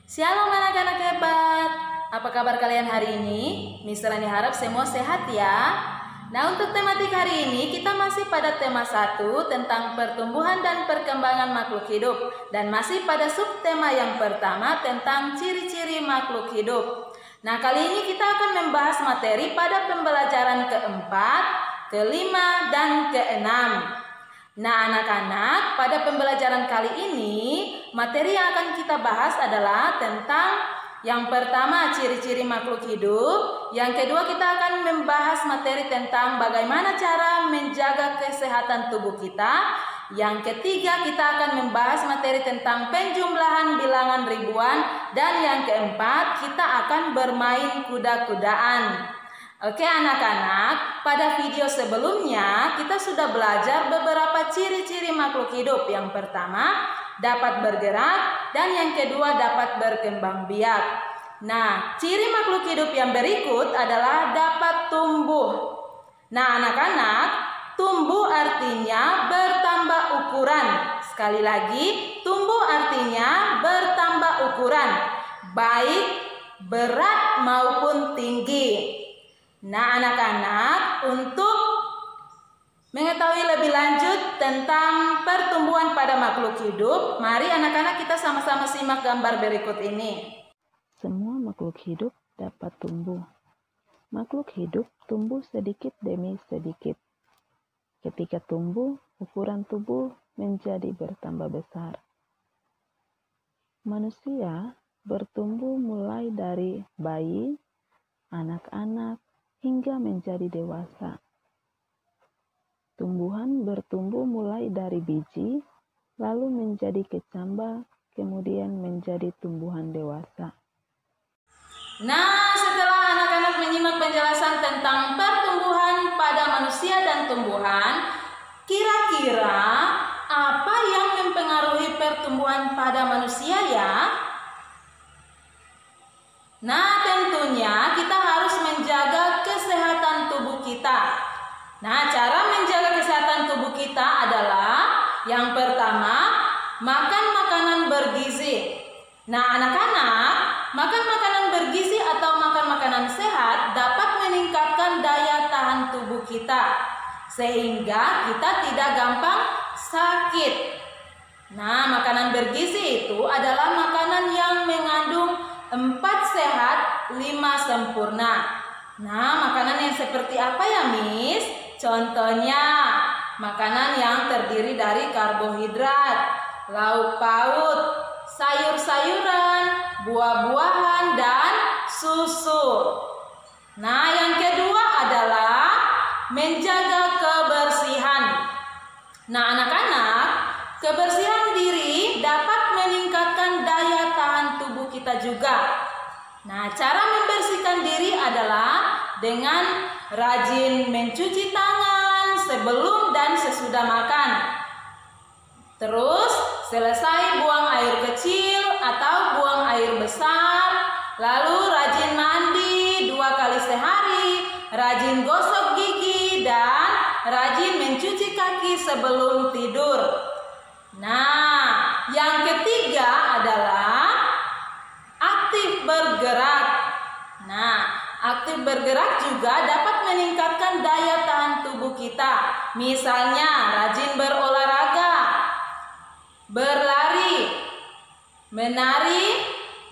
Shalom anak-anak hebat. Apa kabar kalian hari ini? Mister Rani harap semua sehat ya. Nah, untuk tematik hari ini kita masih pada tema 1 tentang pertumbuhan dan perkembangan makhluk hidup, dan masih pada subtema yang pertama tentang ciri-ciri makhluk hidup. Nah, kali ini kita akan membahas materi pada pembelajaran keempat, kelima, dan keenam. Nah, anak-anak, pada pembelajaran kali ini materi yang akan kita bahas adalah tentang yang pertama ciri-ciri makhluk hidup, yang kedua kita akan membahas materi tentang bagaimana cara menjaga kesehatan tubuh kita, yang ketiga kita akan membahas materi tentang penjumlahan bilangan ribuan, dan yang keempat kita akan bermain kuda-kudaan. Oke anak-anak, pada video sebelumnya kita sudah belajar beberapa ciri-ciri makhluk hidup. Yang pertama, dapat bergerak, dan yang kedua dapat berkembang biak. Nah, ciri makhluk hidup yang berikut adalah dapat tumbuh. Nah, anak-anak, tumbuh artinya bertambah ukuran. Sekali lagi, tumbuh artinya bertambah ukuran, baik berat maupun tinggi. Nah, anak-anak, untuk mengetahui lebih lanjut tentang pertumbuhan pada makhluk hidup, mari anak-anak kita sama-sama simak gambar berikut ini. Semua makhluk hidup dapat tumbuh. Makhluk hidup tumbuh sedikit demi sedikit. Ketika tumbuh, ukuran tubuh menjadi bertambah besar. Manusia bertumbuh mulai dari bayi, anak-anak, hingga menjadi dewasa. Tumbuhan bertumbuh mulai dari biji, lalu menjadi kecambah, kemudian menjadi tumbuhan dewasa. Nah, setelah anak-anak menyimak penjelasan tentang pertumbuhan pada manusia dan tumbuhan, kira-kira apa yang mempengaruhi pertumbuhan pada manusia ya? Nah, tentunya kita harus menjaga kesehatan tubuh kita. Nah, cara menjaga kesehatan tubuh kita adalah yang pertama, makan makanan bergizi. Nah, anak-anak, makan makanan bergizi atau makan makanan sehat dapat meningkatkan daya tahan tubuh kita, sehingga kita tidak gampang sakit. Nah, makanan bergizi itu adalah makanan yang mengandung 4 sehat, 5 sempurna. Nah, makanan yang seperti apa ya, Miss? Contohnya, makanan yang terdiri dari karbohidrat, lauk paut, sayur-sayuran, buah-buahan, dan susu. Nah, yang kedua adalah menjaga kebersihan. Nah, anak-anak, kebersihan diri dapat meningkatkan daya tahan tubuh kita juga. Nah, cara membersihkan diri adalah dengan rajin mencuci tangan sebelum dan sesudah makan. Terus, selesai buang air kecil atau buang air besar, lalu rajin mandi 2 kali sehari, rajin gosok gigi, dan rajin mencuci kaki sebelum tidur. Nah, yang ketiga adalah aktif bergerak. Nah, aktif bergerak juga dapat meningkatkan daya tahan tubuh kita. Misalnya, rajin berolahraga, berlari, menari,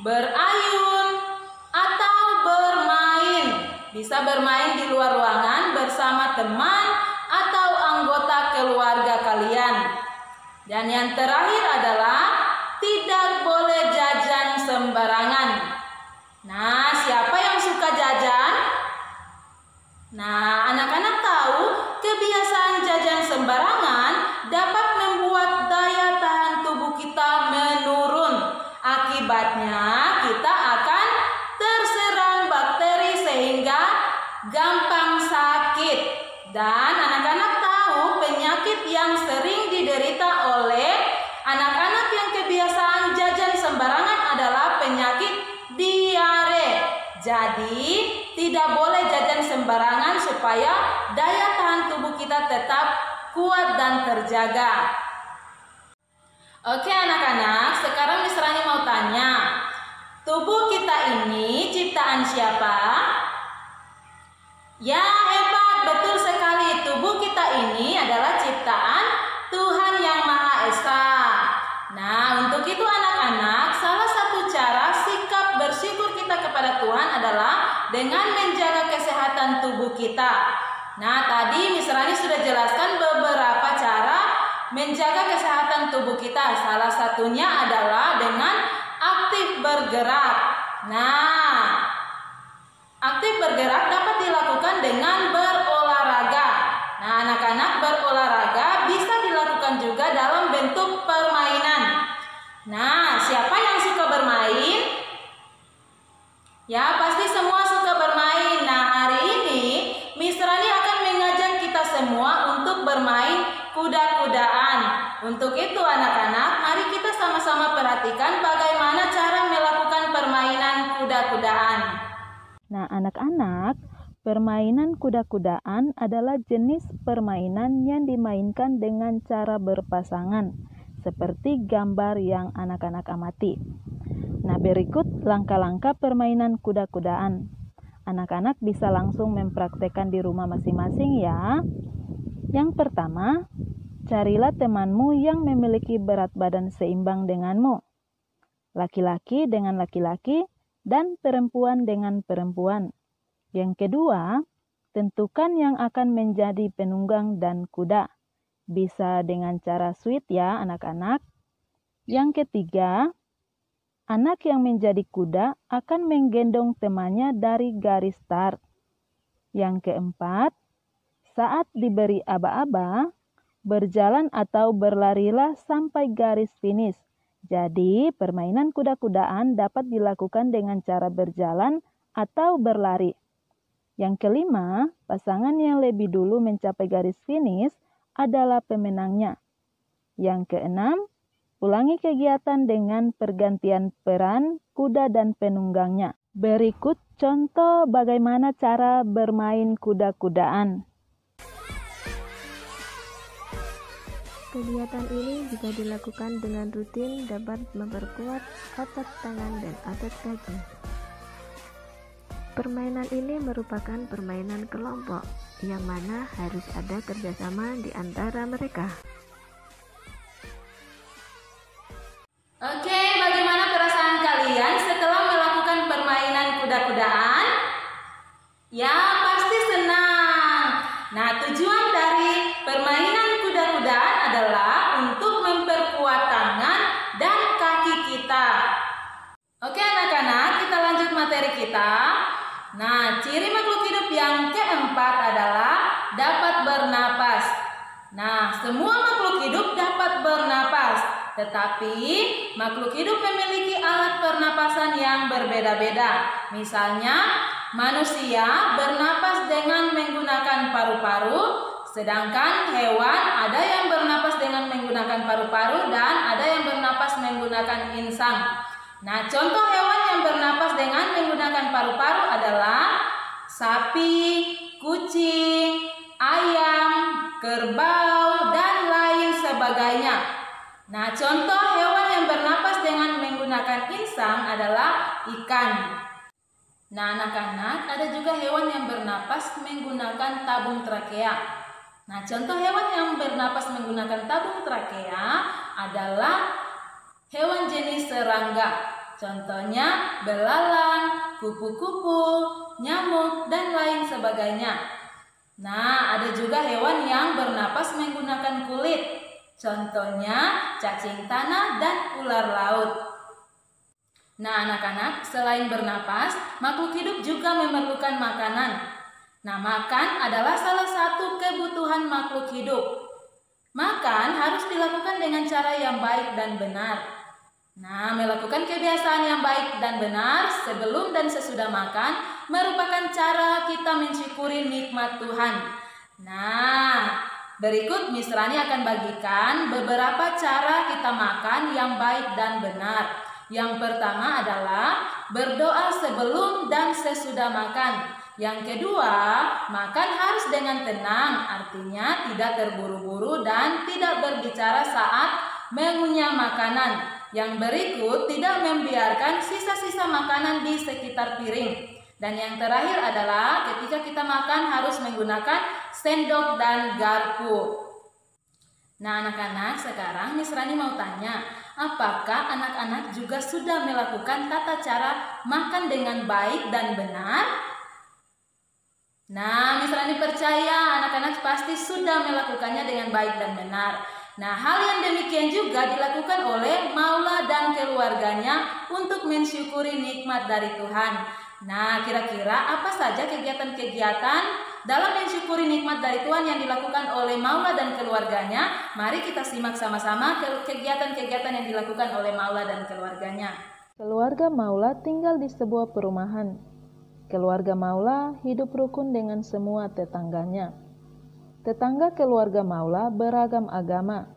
berayun, atau bermain. Bisa bermain di luar ruangan bersama teman atau anggota keluarga kalian. Dan yang terakhir adalah tidak boleh jajan sembarangan. Nah, siapa yang suka jajan? Nah, anak-anak tahu kebiasaan jajan sembarangan dapat membuat daya tahan tubuh kita menurun. Akibatnya, kita akan terserang bakteri sehingga gampang sakit. Dan anak-anak tahu penyakit yang sering diderita oleh anak-anak yang kebiasaan jajan sembarangan adalah penyakit diare. Jadi, tidak boleh jajan sembarangan supaya daya tahan tubuh kita tetap kuat dan terjaga. Oke anak-anak, sekarang Miss Rani mau tanya, ciptaan siapa? Ya, hebat, betul sekali. Tubuh kita ini adalah ciptaan Tuhan Yang Maha Esa. Nah, untuk itu anak-anak, salah satu cara sikap bersyukur kita kepada Tuhan adalah dengan menjaga kesehatan tubuh kita. Nah, tadi Miss Rani sudah jelaskan beberapa cara menjaga kesehatan tubuh kita. Salah satunya adalah dengan aktif bergerak. Nah, aktif bergerak dapat dilakukan dengan berolahraga. Nah, anak-anak, berolahraga bisa dilakukan juga dalam bentuk permainan. Nah, siapa yang suka bermain? Ya, pasti semua suka bermain. Nah, hari ini Miss Rani akan mengajak kita semua untuk bermain kuda-kudaan. Untuk itu anak-anak, mari kita sama-sama perhatikan bagaimana cara melakukan permainan kuda-kudaan. Nah, anak-anak, permainan kuda-kudaan adalah jenis permainan yang dimainkan dengan cara berpasangan, seperti gambar yang anak-anak amati. Nah, berikut langkah-langkah permainan kuda-kudaan. Anak-anak bisa langsung mempraktekkan di rumah masing-masing ya. Yang pertama, carilah temanmu yang memiliki berat badan seimbang denganmu. Laki-laki dengan laki-laki dan perempuan dengan perempuan. Yang kedua, tentukan yang akan menjadi penunggang dan kuda. Bisa dengan cara sweet ya anak-anak. Yang ketiga, anak yang menjadi kuda akan menggendong temannya dari garis start. Yang keempat, saat diberi aba-aba, berjalan atau berlarilah sampai garis finish. Jadi, permainan kuda-kudaan dapat dilakukan dengan cara berjalan atau berlari. Yang kelima, pasangan yang lebih dulu mencapai garis finish adalah pemenangnya. Yang keenam, ulangi kegiatan dengan pergantian peran kuda dan penunggangnya. Berikut contoh bagaimana cara bermain kuda-kudaan. Kegiatan ini jika dilakukan dengan rutin dapat memperkuat otot tangan dan otot kaki. Permainan ini merupakan permainan kelompok, yang mana harus ada kerjasama di antara mereka. Oke, bagaimana perasaan kalian setelah melakukan permainan kuda-kudaan? Ya, pasti senang. Nah, tujuan dari permainan kuda-kudaan adalah untuk memperkuat tangan dan kaki kita. Oke anak-anak, kita lanjut materi kita. Nah, ciri makhluk hidup yang keempat adalah dapat bernapas. Nah, semua makhluk hidup dapat bernapas, tetapi makhluk hidup memiliki alat pernapasan yang berbeda-beda. Misalnya, manusia bernapas dengan menggunakan paru-paru, sedangkan hewan ada yang bernapas dengan menggunakan paru-paru dan ada yang bernapas menggunakan insang. Nah, contoh hewan yang bernapas dengan menggunakan paru-paru adalah sapi, kucing, ayam, kerbau, dan lain sebagainya. Nah, contoh hewan yang bernapas dengan menggunakan insang adalah ikan. Nah, anak-anak, ada juga hewan yang bernapas menggunakan tabung trakea. Nah, contoh hewan yang bernapas menggunakan tabung trakea adalah hewan jenis serangga. Contohnya belalang, kupu-kupu, nyamuk, dan lain sebagainya. Nah, ada juga hewan yang bernapas menggunakan kulit. Contohnya cacing tanah dan ular laut. Nah, anak-anak, selain bernapas, makhluk hidup juga memerlukan makanan. Nah, makan adalah salah satu kebutuhan makhluk hidup. Makan harus dilakukan dengan cara yang baik dan benar. Nah, melakukan kebiasaan yang baik dan benar sebelum dan sesudah makan merupakan cara kita mensyukuri nikmat Tuhan. Nah, berikut Miss Rani akan bagikan beberapa cara kita makan yang baik dan benar. Yang pertama adalah berdoa sebelum dan sesudah makan. Yang kedua, makan harus dengan tenang, artinya tidak terburu-buru dan tidak berbicara saat mengunyah makanan. Yang berikut, tidak membiarkan sisa-sisa makanan di sekitar piring. Dan yang terakhir adalah ketika kita makan harus menggunakan sendok dan garpu. Nah anak-anak, sekarang Miss Rani mau tanya, apakah anak-anak juga sudah melakukan tata cara makan dengan baik dan benar? Nah, Miss Rani percaya anak-anak pasti sudah melakukannya dengan baik dan benar. Nah, hal yang demikian juga dilakukan oleh Maula dan keluarganya untuk mensyukuri nikmat dari Tuhan. Nah, kira-kira apa saja kegiatan-kegiatan dalam mensyukuri nikmat dari Tuhan yang dilakukan oleh Maula dan keluarganya? Mari kita simak sama-sama kegiatan-kegiatan yang dilakukan oleh Maula dan keluarganya. Keluarga Maula tinggal di sebuah perumahan. Keluarga Maula hidup rukun dengan semua tetangganya. Tetangga keluarga Maula beragam agama.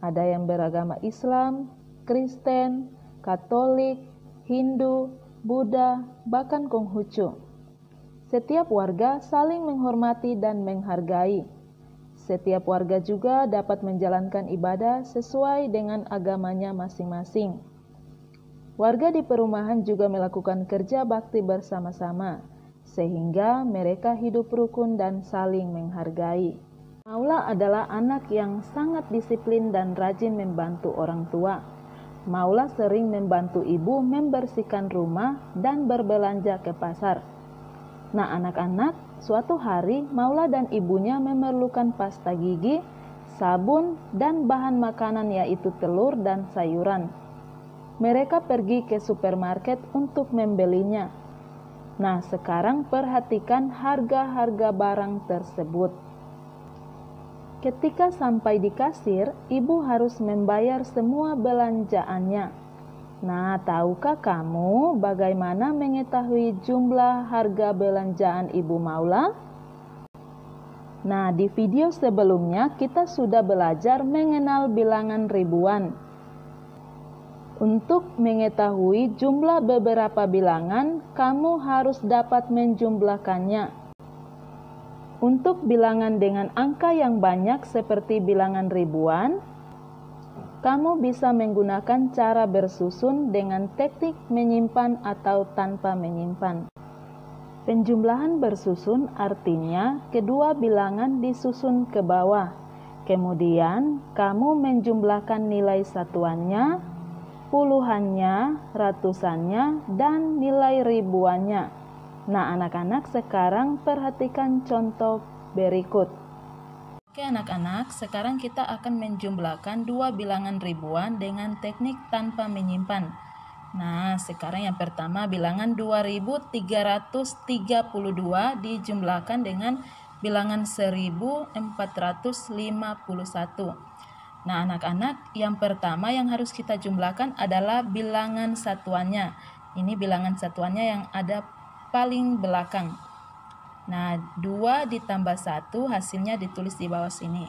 Ada yang beragama Islam, Kristen, Katolik, Hindu, Buddha, bahkan Konghucu. Setiap warga saling menghormati dan menghargai. Setiap warga juga dapat menjalankan ibadah sesuai dengan agamanya masing-masing. Warga di perumahan juga melakukan kerja bakti bersama-sama, sehingga mereka hidup rukun dan saling menghargai. Maula adalah anak yang sangat disiplin dan rajin membantu orang tua. Maula sering membantu ibu membersihkan rumah dan berbelanja ke pasar. Nah anak-anak, suatu hari Maula dan ibunya memerlukan pasta gigi, sabun, dan bahan makanan yaitu telur dan sayuran. Mereka pergi ke supermarket untuk membelinya. Nah sekarang perhatikan harga-harga barang tersebut. Ketika sampai di kasir, ibu harus membayar semua belanjaannya. Nah, tahukah kamu bagaimana mengetahui jumlah harga belanjaan Ibu Maula? Nah, di video sebelumnya kita sudah belajar mengenal bilangan ribuan. Untuk mengetahui jumlah beberapa bilangan, kamu harus dapat menjumlahkannya. Untuk bilangan dengan angka yang banyak seperti bilangan ribuan, kamu bisa menggunakan cara bersusun dengan teknik menyimpan atau tanpa menyimpan. Penjumlahan bersusun artinya kedua bilangan disusun ke bawah. Kemudian kamu menjumlahkan nilai satuannya, puluhannya, ratusannya, dan nilai ribuannya. Nah anak-anak sekarang perhatikan contoh berikut. Oke anak-anak, sekarang kita akan menjumlahkan dua bilangan ribuan dengan teknik tanpa menyimpan. Nah sekarang yang pertama bilangan 2332 dijumlahkan dengan bilangan 1451. Nah anak-anak, yang pertama yang harus kita jumlahkan adalah bilangan satuannya. Ini bilangan satuannya yang ada paling belakang. Nah, 2 ditambah 1 hasilnya ditulis di bawah sini.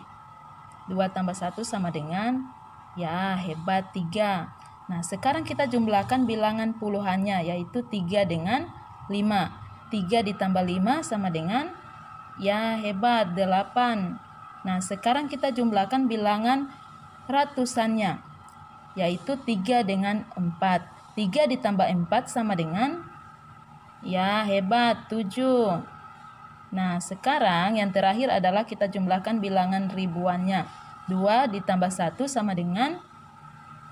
2 tambah 1 sama dengan, ya hebat, 3. Nah, sekarang kita jumlahkan bilangan puluhannya, yaitu 3 dengan 5. 3 ditambah 5 sama dengan, ya hebat, 8. Nah, sekarang kita jumlahkan bilangan ratusannya, yaitu 3 dengan 4. 3 ditambah 4 sama dengan, ya hebat, 7. Nah sekarang yang terakhir adalah kita jumlahkan bilangan ribuannya. 2 ditambah 1 sama dengan,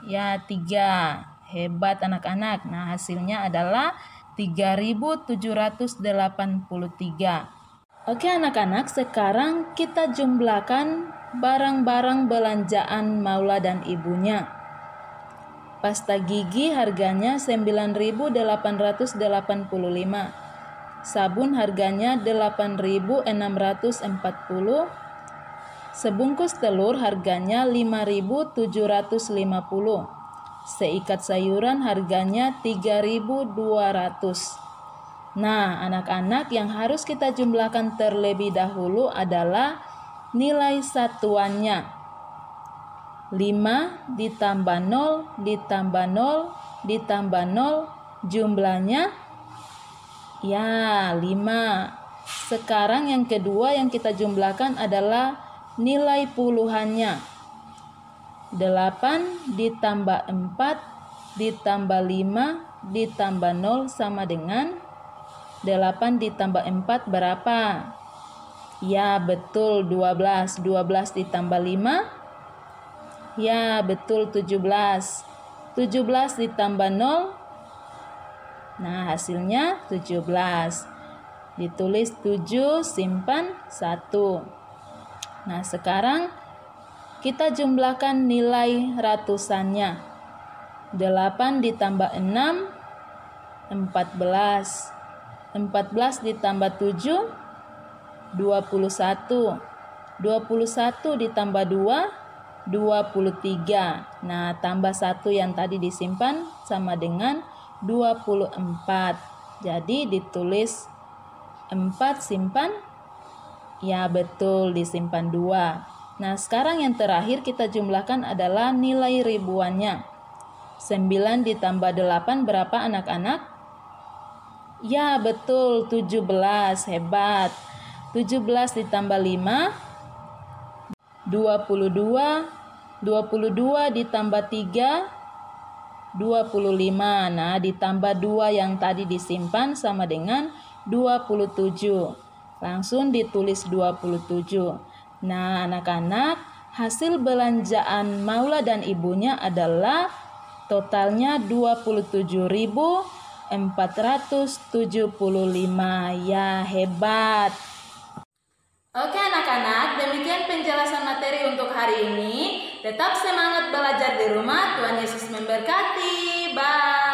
ya 3. Hebat anak-anak. Nah hasilnya adalah 3783. Oke anak-anak, sekarang kita jumlahkan barang-barang belanjaan Maula dan ibunya. Pasta gigi harganya 9.885. Sabun harganya 8.640. Sebungkus telur harganya 5.750. Seikat sayuran harganya 3.200. Nah, anak-anak, yang harus kita jumlahkan terlebih dahulu adalah nilai satuannya. 5 ditambah 0 ditambah 0 ditambah 0 jumlahnya, ya 5. Sekarang yang kedua yang kita jumlahkan adalah nilai puluhannya. 8 ditambah 4 ditambah 5 ditambah 0 sama dengan, 8 ditambah 4 berapa? Ya, betul 12. 12 ditambah 5? Ya, betul 17. 17 ditambah 0? Nah, hasilnya 17. Ditulis 7, simpan 1. Nah, sekarang kita jumlahkan nilai ratusannya. 8 ditambah 6, 14. 14 ditambah 7, 21. 21 ditambah 2, 23. Nah, tambah 1 yang tadi disimpan sama dengan 24. Jadi ditulis 4 simpan. Ya, betul, disimpan 2. Nah, sekarang yang terakhir kita jumlahkan adalah nilai ribuannya. 9 ditambah 8 berapa anak-anak? Ya, betul, 17. Hebat. 17 ditambah 5, 22. 22 ditambah 3, 25. Nah, ditambah 2 yang tadi disimpan sama dengan 27. Langsung ditulis 27. Nah, anak-anak, hasil belanjaan Maula dan ibunya adalah totalnya 27.475. Ya, hebat. Oke anak-anak, demikian penjelasan materi untuk hari ini. Tetap semangat belajar di rumah. Tuhan Yesus memberkati. Bye.